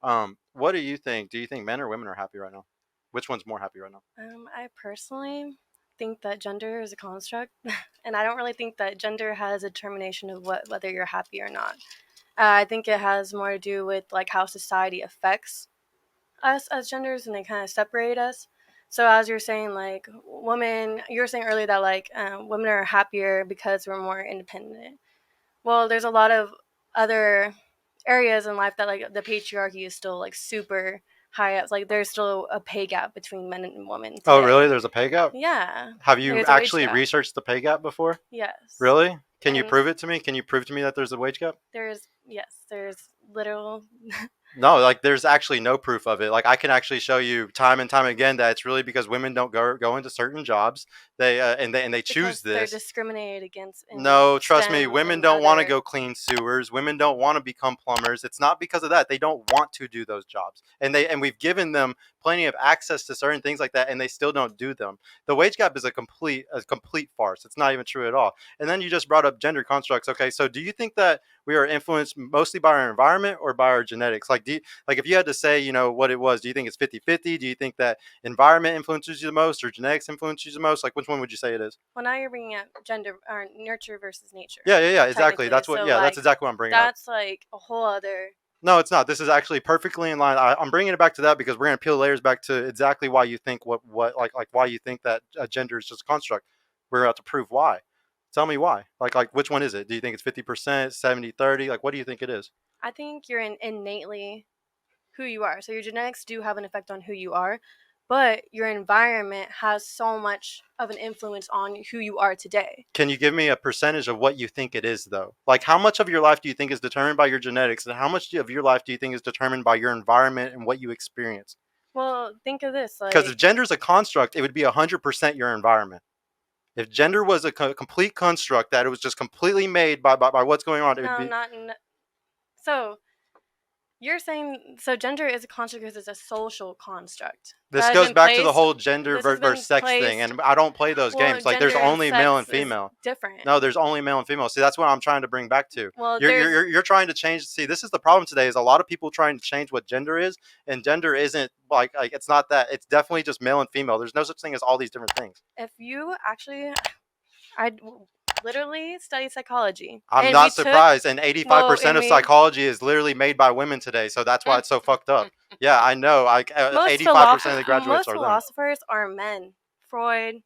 What do you think? Do you think men or women are happy right now? Which one's more happy right now? I personally think that gender is a construct, and I don't really think that gender has a determination of whether you're happy or not. I think it has more to do with like how society affects us as genders, and they kind of separate us. So as you're saying, like women, you were saying earlier that like women are happier because we're more independent. Well, there's a lot of other areas in life that like the patriarchy is still like super high up. Like there's still a pay gap between men and women Oh, really? today. There's a pay gap? Yeah, Have you there's a wage actually gap. researched the pay gap before? Yes, Really? Can you and prove it to me? Can you prove to me that there's a wage gap? there's literal. No, like there's actually no proof of it. Like I can actually show you time and time again that it's really because women don't go into certain jobs. They choose Because they're this. discriminated against in No, trust me, STEM women and don't want to other. go clean sewers. Women don't want to become plumbers. It's not because of that. They don't want to do those jobs. And we've given them plenty of access to certain things like that and they still don't do them. The wage gap is a complete farce. It's not even true at all. And then you just brought up gender constructs. Okay, so do you think that we are influenced mostly by our environment or by our genetics? Like if you had to say, what it was, do you think it's 50-50? Do you think that environment influences you the most or genetics influences you the most? Like which one would you say it is? Well, now you're bringing up gender or nurture versus nature, Yeah, yeah, yeah, exactly. technically. That's what. So Yeah, that's like exactly what I'm bringing up. that's like a whole other. No, it's not. This is actually perfectly in line. I'm bringing it back to that because we're going to peel layers back to exactly why you think what like why you think that gender is just a construct. We're about to prove why. Tell me why. Like which one is it? Do you think it's 50%, 70-30? Like what do you think it is? I think you're innately who you are. So your genetics do have an effect on who you are, but your environment has so much of an influence on who you are today. Can you give me a percentage of what you think it is though? Like how much of your life do you think is determined by your genetics and how much of your life do you think is determined by your environment and what you experience? Well, think of this Because if like gender is a construct, it would be 100% your environment. If gender was a complete construct that it was just completely made by what's going on, it would no, be. not so you're saying so gender is a construct because it's a social construct This that has goes been back to the placed. whole gender This has versus been sex thing, placed. and I don't play those Well, games. Like there's gender and only male sex and is female. different. No, there's only male and female. See, that's what I'm trying to bring back to. Well, You're there's you're you're trying to change. See, this is the problem today. Is a lot of people trying to change what gender is, and gender isn't like it's not that. It's definitely just male and female. There's no such thing as all these different things. if you actually, I literally studied psychology, I'm and we not took surprised. And well, 85% and of we psychology is literally made by women today. So that's why it's so fucked up. Yeah, I know. Like 85% of the graduates most are them. philosophers are men. Freud,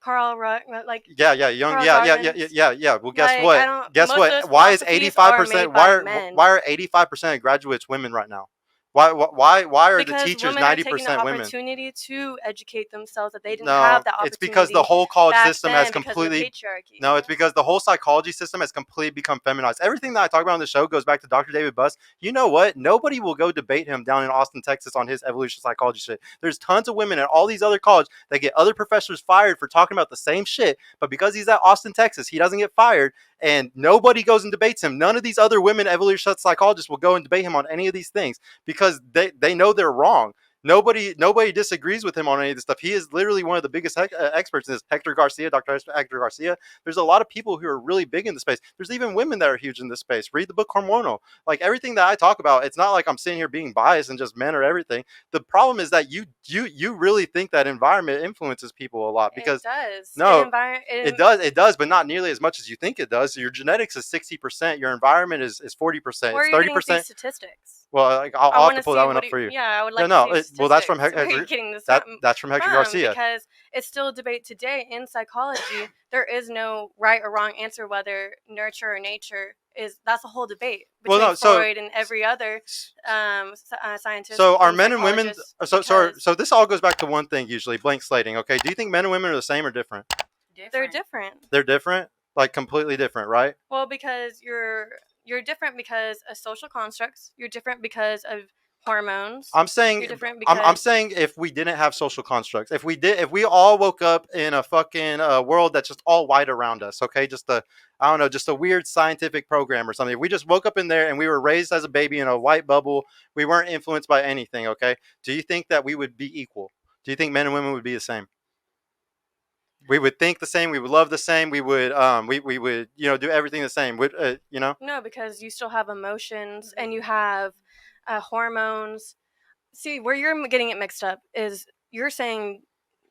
Carl Rug, like Yeah, yeah, young, Carl yeah, yeah, yeah, yeah, Rogers. yeah, yeah. Well, guess Like I what? don't. Guess Most of what? those Why is philosophies are made 85%? by Why men are 85% of graduates women right now? Why are the because teachers women are taking the 90% women? opportunity to educate themselves that they didn't have No, that it's because the opportunity whole college back system has then because of the completely. patriarchy. No, it's because the whole psychology system has completely become feminized. Everything that I talk about on the show goes back to Dr. David Buss. You know what? Nobody will go debate him down in Austin, Texas on his evolution psychology shit. There's tons of women at all these other colleges that get other professors fired for talking about the same shit, but because he's at Austin, Texas, he doesn't get fired, and nobody goes and debates him. None of these other women evolution psychologists will go and debate him on any of these things because they know they're wrong. Nobody disagrees with him on any of this stuff. He is literally one of the biggest experts in this. Hector Garcia, Dr. Hector Garcia. There's a lot of people who are really big in the space. There's even women that are huge in this space. Read the book Hormonal. Like everything that I talk about, it's not like I'm sitting here being biased and just men or everything. The problem is that you really think that environment influences people a lot It because does. no, It it does, but not nearly as much as you think it does. So your genetics is 60%, your environment is 40%, Where it's are you getting these 30%. statistics? Well, like, I'll I have want to to pull that see one what. up for you. Yeah, I would Yeah, like to no, see well, that's from statistics. Where are you getting this that's from Hector from? Garcia. Because it's still a debate today in psychology. There is no right or wrong answer whether nurture or nature is. That's a whole debate Well, between no, so Freud and every other scientist so are and men and women? psychologist. So this all goes back to one thing usually blank slating. Okay, do you think men and women are the same or different? They're different. They're different, like completely different, right? Well, because you're different because of social constructs. You're different because of hormones. I'm saying You're different I'm because saying if we didn't have social constructs, if we all woke up in a fucking world that's just all white around us, okay, just a I don't know, just a weird scientific program or something. If we just woke up in there and we were raised as a baby in a white bubble, we weren't influenced by anything, okay? Do you think that we would be equal? Do you think men and women would be the same? We would think the same. We would love the same. We would do everything the same. no, because you still have emotions and you have hormones. See, where you're getting it mixed up is you're saying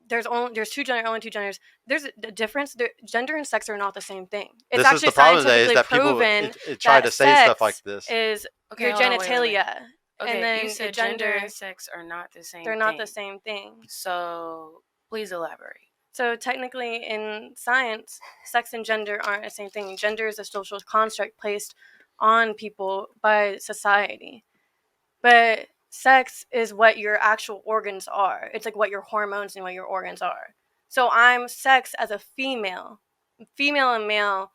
there's two genders. There's a difference. Gender and sex are not the same thing. It's This is actually the problem today is scientifically that people proven try that to say stuff like sex this. is Okay, your hold on, wait. genitalia. Okay, and then you said gender and sex are not the same They're thing. not the same thing. So please elaborate. So technically in science, sex and gender aren't the same thing. Gender is a social construct placed on people by society. But sex is what your actual organs are. It's like what your hormones and what your organs are. So I'm sex as a female and male,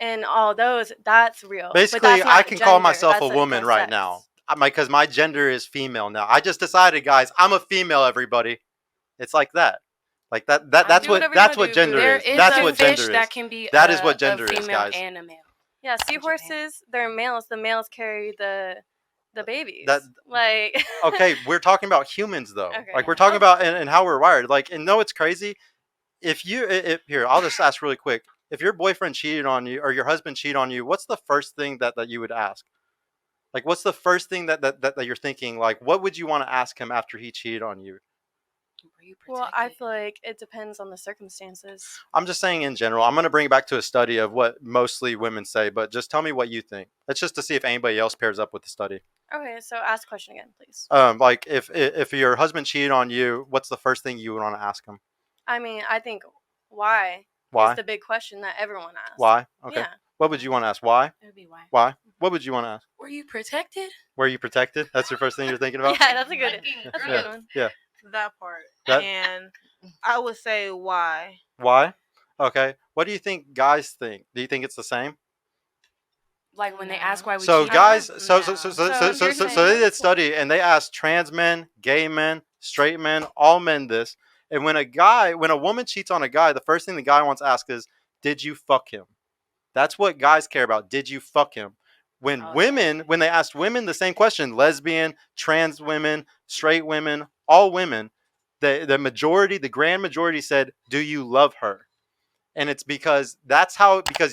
and all those, that's real. Basically, but that's not I can call gender. myself That's a woman right sex. now. Because my gender is female now. I just decided, guys, I'm a female, everybody. It's like that. Like that's do what whatever you that's wanna what do, gender boo. There is. is That's a what fish gender that is. can be That is what gender a is, female guys. and a male. Yeah, in seahorses, they're males. The males carry the babies. That- like Okay, we're talking about humans though. Okay. Like we're talking about and how we're wired. Like, and no, it's crazy. If here, I'll just ask really quick. If your boyfriend cheated on you or your husband cheated on you, what's the first thing that you would ask? Like, what's the first thing that you're thinking? Like, what would you want to ask him after he cheated on you? Were you Well, I protected? feel like it depends on the circumstances. I'm just saying in general. I'm going to bring it back to a study of what mostly women say, but just tell me what you think. It's just to see if anybody else pairs up with the study. Okay, so ask the question again, please. Like if your husband cheated on you, what's the first thing you would want to ask him? I mean, I think why Why? is the big question that everyone asks. Why? Okay. Yeah. What would you want to ask? Why? It would be why. Why? What would you want to ask? Were you protected? Were you protected? That's your first thing you're thinking about? Yeah, that's a good Yeah. one. Yeah. That part. That- And I would say why. Why? Okay. What do you think guys think? Do you think it's the same? Like when they ask why we So cheated? guys, No. so you're they saying- did study and they asked trans men, gay men, straight men, all men this. And when a woman cheats on a guy, the first thing the guy wants to ask is, "Did you fuck him?" That's what guys care about. Did you fuck him? When when they asked women the same question, lesbian, trans women, straight women, all women, the grand majority said, "Do you love her?" And it's because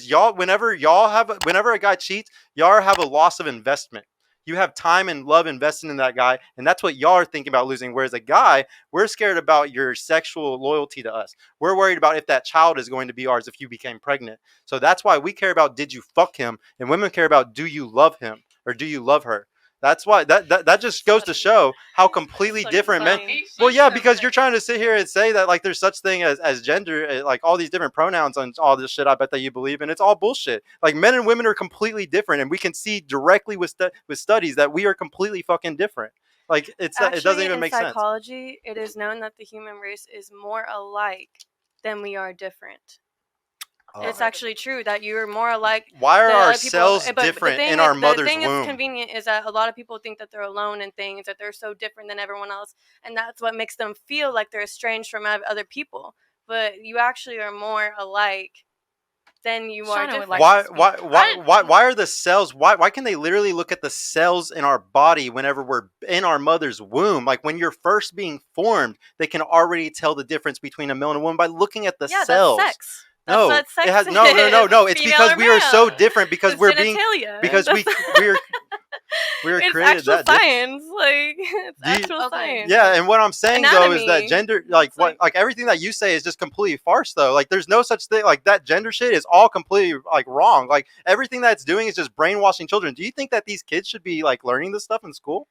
y'all, whenever a guy cheats, y'all have a loss of investment. You have time and love invested in that guy, and that's what y'all are thinking about losing. Whereas a guy, we're scared about your sexual loyalty to us. We're worried about if that child is going to be ours if you became pregnant. So that's why we care about did you fuck him, and women care about do you love him or do you love her. That's why that just goes to show how completely Such different men. funny. Well, yeah, because you're trying to sit here and say that like there's such thing as gender, like all these different pronouns and all this shit. I bet that you believe in. It's all bullshit. Like men and women are completely different, and we can see directly with studies that we are completely fucking different. Like it doesn't even make sense. In psychology, it is known that the human race is more alike than we are different. It's actually true that you're more alike. Why are than our other people. cells But the different thing in is- our mother's The thing womb? that's convenient is that a lot of people think that they're alone in things, that they're so different than everyone else, and that's what makes them feel like they're estranged from other people. But you actually are more alike than you are Shauna would different. like Why are the cells? Why can they literally look at the cells in our body whenever we're in our mother's womb? Like when you're first being formed, they can already tell the difference between a male and a woman by looking at the cells. That's sex. No, That's what sex it has is. no. It's Female because or we are so male. different because It's we're being genitalia. because we we're It's created actual that different. science. Like it's Do you- actual Okay. science. Yeah, and what I'm saying though is that Anatomy. gender, It's like everything that you say is just completely farce though. Like there's no such thing. Like that gender shit is all completely like wrong. Like everything that it's doing is just brainwashing children. Do you think that these kids should be like learning this stuff in school?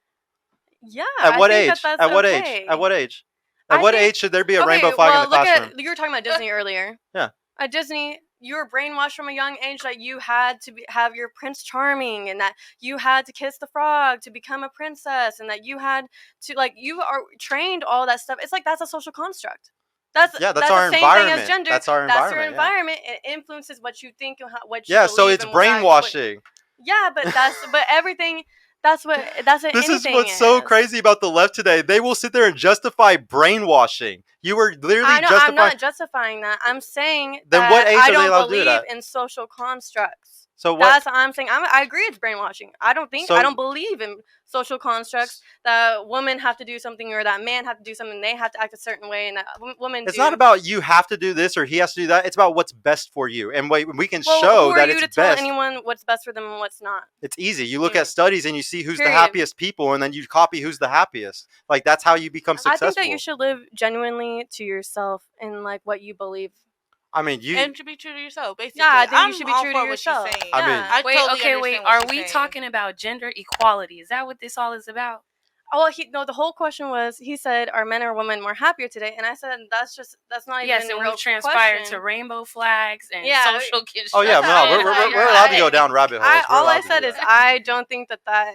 Yeah. At what I think age? That's At what okay. age? At what age? I At what think- age should there be a rainbow flag in the classroom? You were talking about Disney earlier. Yeah. At Disney, you were brainwashed from a young age that you had to have your Prince Charming, and that you had to kiss the frog to become a princess, and that you had to you are trained all that stuff. It's like that's a social construct. That's our the same thing environment. as gender. That's our Your environment. Yeah. environment. It influences what you think and what you Yeah, believe so it's and what brainwashing. Yeah, but everything. That's what This is anything what's so is. crazy about the left today. They will sit there and justify brainwashing. You were literally I know, justifying. I'm not justifying that. I'm saying Then that what age I are they don't allowed to do believe that? in social constructs. So what? That's what I'm saying. I agree it's brainwashing. I don't So believe in social constructs that women have to do something or that man have to do something. They have to act a certain way, and that women it's do. not about you have to do this or he has to do that. It's about what's best for you, and we can Well, show who are that you it's to tell best. anyone what's best for them and what's not? It's easy. You look at studies and you see who's the Period. happiest people, and then you copy who's the happiest. Like that's how you become I successful. think that you should live genuinely to yourself and like what you believe. I mean, you. And to be true to yourself, basically. Yeah, I think I'm you should be all true for to what yourself. she's saying. I mean- Yeah. I Wait, totally okay, wait. understand what Are she's we saying. talking about gender equality? Is that what this all is about? Oh, well, the whole question was, he said, are men or women more happier today? And I said, that's not Yes, even and a real we've transpired question. to rainbow flags and Yeah. social construction. Oh yeah, That's no, how we're, it we're, is. we're allowed to go down rabbit holes. We're All allowed I to said do is that. I don't think that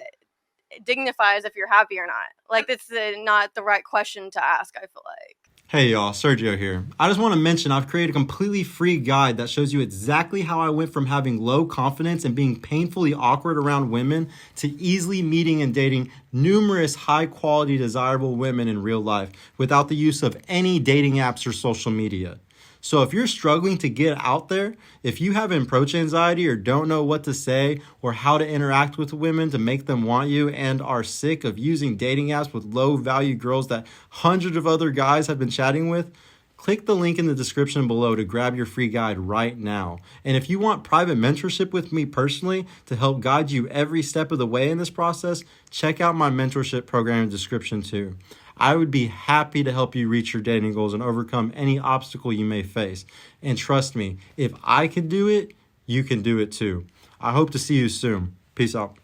dignifies if you're happy or not. Like, that's not the right question to ask, I feel like. Hey y'all, Sergio here. I just want to mention I've created a completely free guide that shows you exactly how I went from having low confidence and being painfully awkward around women to easily meeting and dating numerous high quality desirable women in real life without the use of any dating apps or social media. So if you're struggling to get out there, if you have approach anxiety or don't know what to say or how to interact with women to make them want you and are sick of using dating apps with low value girls that hundreds of other guys have been chatting with, click the link in the description below to grab your free guide right now. And if you want private mentorship with me personally to help guide you every step of the way in this process, check out my mentorship program in the description too. I would be happy to help you reach your dating goals and overcome any obstacle you may face. And trust me, if I can do it, you can do it too. I hope to see you soon. Peace out.